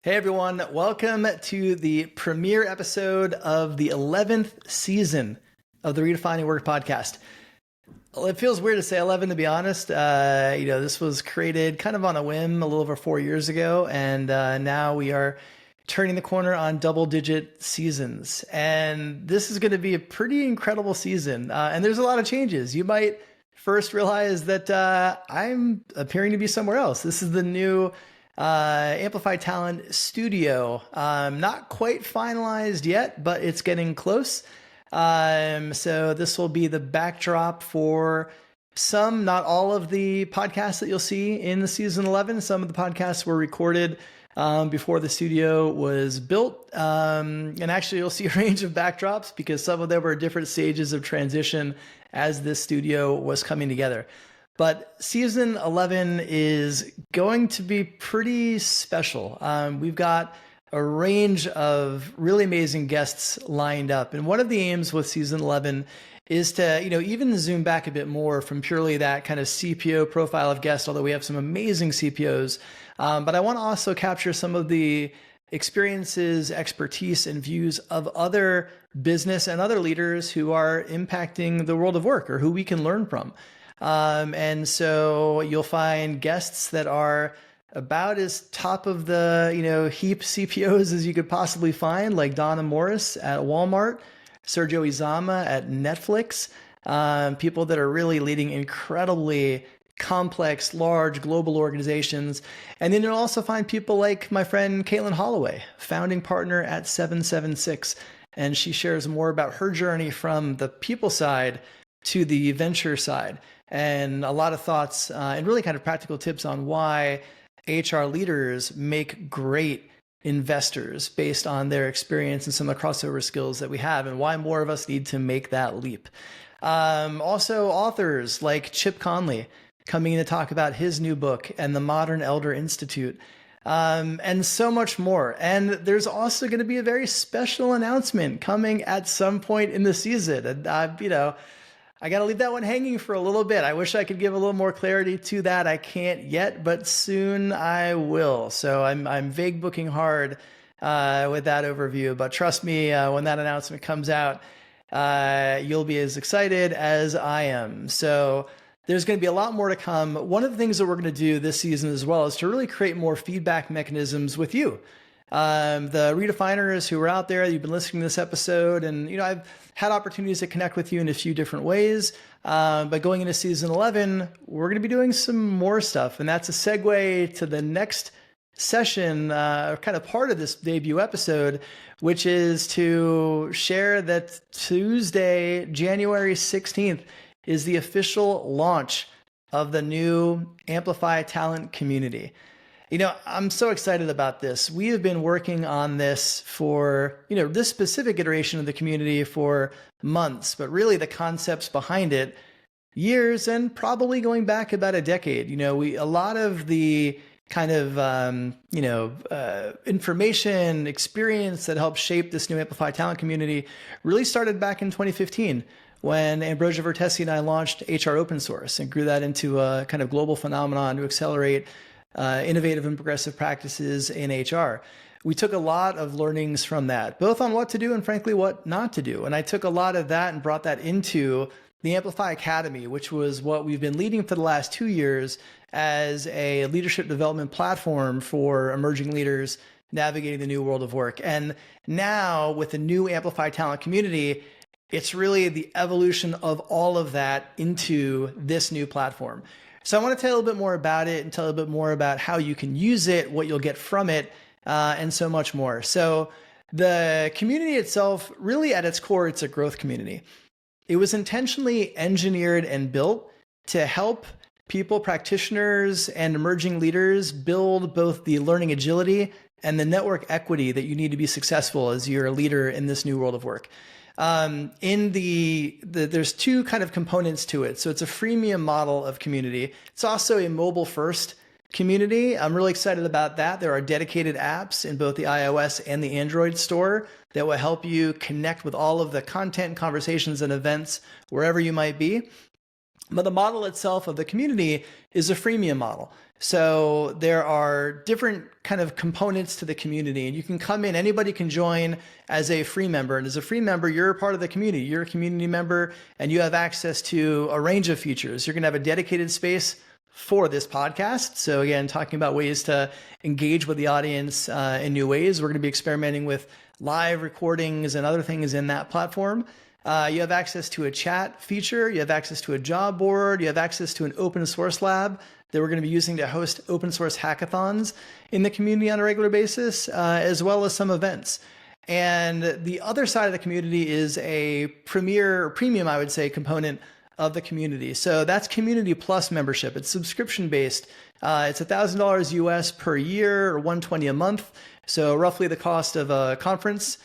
Hey everyone, welcome to the premiere episode of the 11th season of the Redefining Work podcast. Well, it feels weird to say 11, to be honest. This was created kind of on a whim a little over 4 years ago, and now we are turning the corner on double-digit seasons. And this is going to be a pretty incredible season, and there's a lot of changes. You might first realize that I'm appearing to be somewhere else. This is the new Amplify Talent Studio. Not quite finalized yet, but it's getting close. So this will be the backdrop for some, not all of the podcasts that you'll see in the season 11. Some of the podcasts were recorded before the studio was built. And actually you'll see a range of backdrops because some of them were different stages of transition as this studio was coming together. But season 11 is going to be pretty special. We've got a range of really amazing guests lined up. And one of the aims with season 11 is to, even zoom back a bit more from purely that kind of CPO profile of guests, although we have some amazing CPOs. But I want to also capture some of the experiences, expertise, and views of other business and other leaders who are impacting the world of work or who we can learn from. And so you'll find guests that are about as top of the, heap CPOs as you could possibly find, like Donna Morris at Walmart, Sergio Izama at Netflix, people that are really leading incredibly complex, large global organizations. And then you'll also find people like my friend Caitlin Holloway, founding partner at 776. And she shares more about her journey from the people side to the venture side, and a lot of thoughts and really kind of practical tips on why HR leaders make great investors based on their experience and some of the crossover skills that we have, and why more of us need to make that leap. Also authors like Chip Conley coming in to talk about his new book and the Modern Elder Institute, and so much more. And there's also going to be a very special announcement coming at some point in the season. And, I got to leave that one hanging for a little bit. I wish I could give a little more clarity to that. I can't yet, but soon I will. So I'm vague booking hard with that overview. But trust me, when that announcement comes out, you'll be as excited as I am. So there's going to be a lot more to come. One of the things that we're going to do this season as well is to really create more feedback mechanisms with you. The redefiners who are out there, you've been listening to this episode, and I've had opportunities to connect with you in a few different ways. But going into season 11, we're going to be doing some more stuff, and that's a segue to the next session, kind of part of this debut episode, which is to share that Tuesday, January 16th, is the official launch of the new Amplify Talent Community. I'm so excited about this. We have been working on this for, this specific iteration of the community for months, but really the concepts behind it, years, and probably going back about a decade. A lot of the kind of, information, experience that helped shape this new Amplify Talent Community really started back in 2015. When Ambrosia Vertesi and I launched HR Open Source and grew that into a kind of global phenomenon to accelerate innovative and progressive practices in HR. We took a lot of learnings from that, both on what to do and frankly, what not to do. And I took a lot of that and brought that into the Amplify Academy, which was what we've been leading for the last 2 years as a leadership development platform for emerging leaders navigating the new world of work. And now with the new Amplify Talent Community, it's really the evolution of all of that into this new platform. So I want to tell you a little bit more about it and tell you a little bit more about how you can use it, what you'll get from it, and so much more. So the community itself, really at its core, it's a growth community. It was intentionally engineered and built to help people, practitioners, and emerging leaders build both the learning agility and the network equity that you need to be successful as you're a leader in this new world of work. There's two kind of components to it. So it's a freemium model of community. It's also a mobile first community. I'm really excited about that. There are dedicated apps in both the iOS and the Android store that will help you connect with all of the content, conversations, and events wherever you might be. But the model itself of the community is a freemium model. So there are different kind of components to the community, and you can come in, anybody can join as a free member. And as a free member, you're a part of the community. You're a community member and you have access to a range of features. You're going to have a dedicated space for this podcast. So again, talking about ways to engage with the audience in new ways. We're going to be experimenting with live recordings and other things in that platform. You have access to a chat feature. You have access to a job board. You have access to an open source lab that we're going to be using to host open source hackathons in the community on a regular basis, as well as some events. And the other side of the community is a premium, I would say, component of the community. So that's Community Plus membership. It's subscription based. It's $1,000 US per year or $120 a month. So roughly the cost of a conference.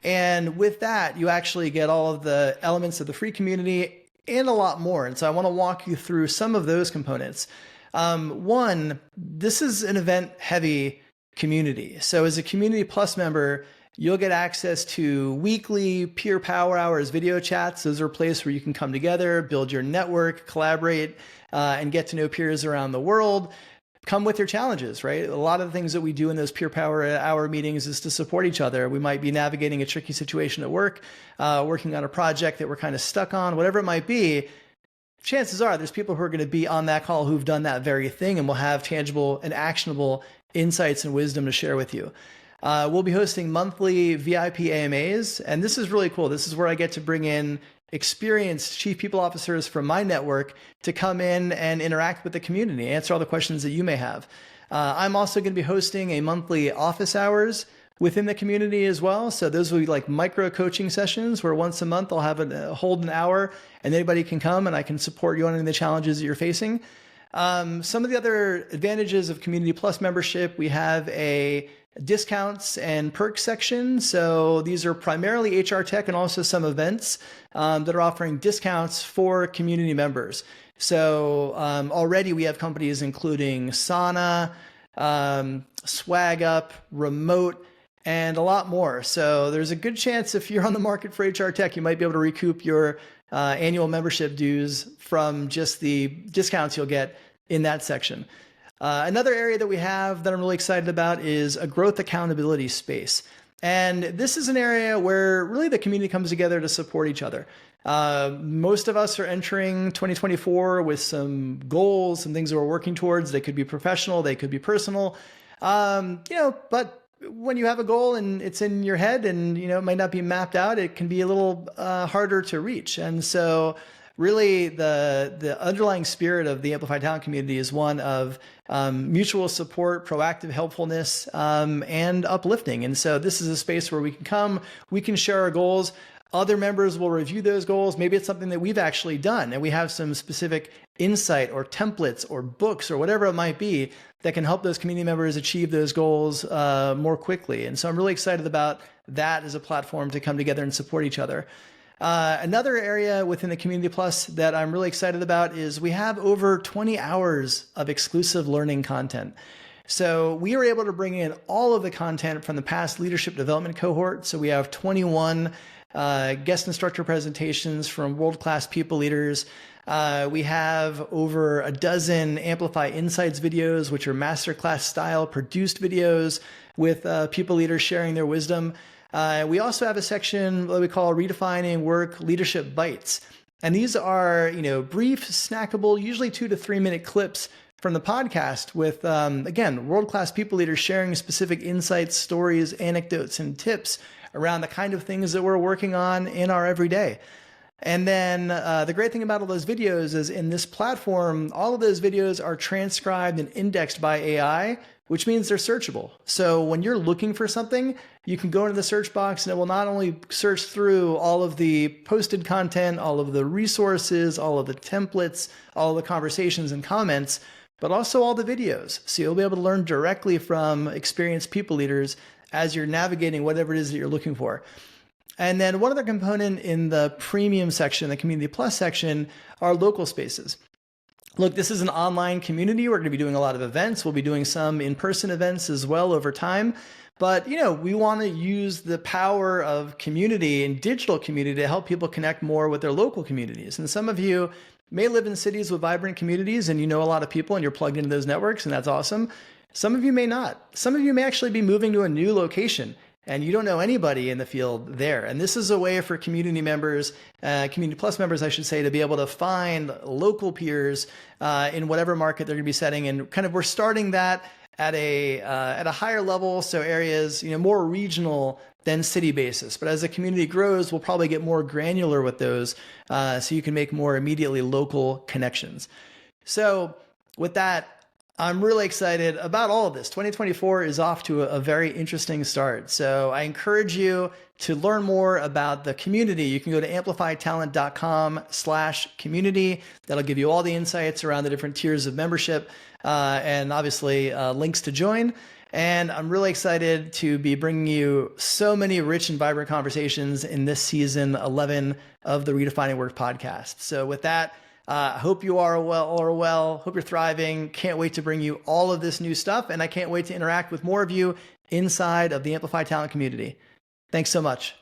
And with that, you actually get all of the elements of the free community and a lot more. And so I want to walk you through some of those components. One, this is an event heavy community. So as a Community Plus member, you'll get access to weekly peer power hours, video chats. Those are a place where you can come together, build your network, collaborate, and get to know peers around the world. Come with your challenges, right? A lot of the things that we do in those peer power hour meetings is to support each other. We might be navigating a tricky situation at work, working on a project that we're kind of stuck on, whatever it might be. Chances are there's people who are going to be on that call who've done that very thing and will have tangible and actionable insights and wisdom to share with you. We'll be hosting monthly VIP AMAs, and this is really cool. This is where I get to bring in experienced chief people officers from my network to come in and interact with the community, answer all the questions that you may have. I'm also going to be hosting a monthly office hours within the community as well. So those will be like micro coaching sessions where once a month I'll have hold an hour and anybody can come and I can support you on any of the challenges that you're facing. Some of the other advantages of Community Plus membership, we have a discounts and perks section. So these are primarily HR tech and also some events that are offering discounts for community members. So already we have companies including Sauna, Swag Up, Remote, and a lot more. So there's a good chance if you're on the market for HR tech, you might be able to recoup your annual membership dues from just the discounts you'll get in that section. Another area that we have that I'm really excited about is a growth accountability space. And this is an area where really the community comes together to support each other. Most of us are entering 2024 with some goals, some things that we're working towards. They could be professional, they could be personal, but when you have a goal and it's in your head and, it might not be mapped out, it can be a little harder to reach. And so really the underlying spirit of the Amplify Talent community is one of mutual support, proactive helpfulness, and uplifting. And so this is a space where we can come, we can share our goals. Other members will review those goals. Maybe it's something that we've actually done and we have some specific insight or templates or books or whatever it might be that can help those community members achieve those goals more quickly. And so I'm really excited about that as a platform to come together and support each other. Another area within the Community Plus that I'm really excited about is we have over 20 hours of exclusive learning content. So we are able to bring in all of the content from the past leadership development cohort. So we have 21 guest instructor presentations from world-class people leaders. We have over a dozen Amplify Insights videos, which are masterclass style produced videos with people leaders sharing their wisdom. We also have a section that we call Redefining Work Leadership Bites. And these are, brief, snackable, usually 2 to 3 minute clips from the podcast with, again, world-class people leaders sharing specific insights, stories, anecdotes, and tips around the kind of things that we're working on in our everyday. And then the great thing about all those videos is in this platform, all of those videos are transcribed and indexed by AI, which means they're searchable. So when you're looking for something, you can go into the search box and it will not only search through all of the posted content, all of the resources, all of the templates, all of the conversations and comments, but also all the videos. So you'll be able to learn directly from experienced people leaders as you're navigating whatever it is that you're looking for. And then one other component in the premium section, the Community Plus section, are local spaces. Look, this is an online community. We're going to be doing a lot of events. We'll be doing some in-person events as well over time. But, we want to use the power of community and digital community to help people connect more with their local communities. And some of you may live in cities with vibrant communities and you know a lot of people and you're plugged into those networks, and that's awesome. Some of you may not. Some of you may actually be moving to a new location and you don't know anybody in the field there. And this is a way for community members, Community Plus members, I should say, to be able to find local peers in whatever market they're going to be setting. And kind of we're starting that at a higher level, so areas, more regional than city basis. But as the community grows, we'll probably get more granular with those, so you can make more immediately local connections. So with that, I'm really excited about all of this. 2024 is off to a very interesting start. So I encourage you to learn more about the community. You can go to amplifytalent.com/community. That'll give you all the insights around the different tiers of membership, and obviously links to join. And I'm really excited to be bringing you so many rich and vibrant conversations in this season 11 of the Redefining Work podcast. So with that, hope you are well, hope you're thriving. Can't wait to bring you all of this new stuff. And I can't wait to interact with more of you inside of the Amplify Talent community. Thanks so much.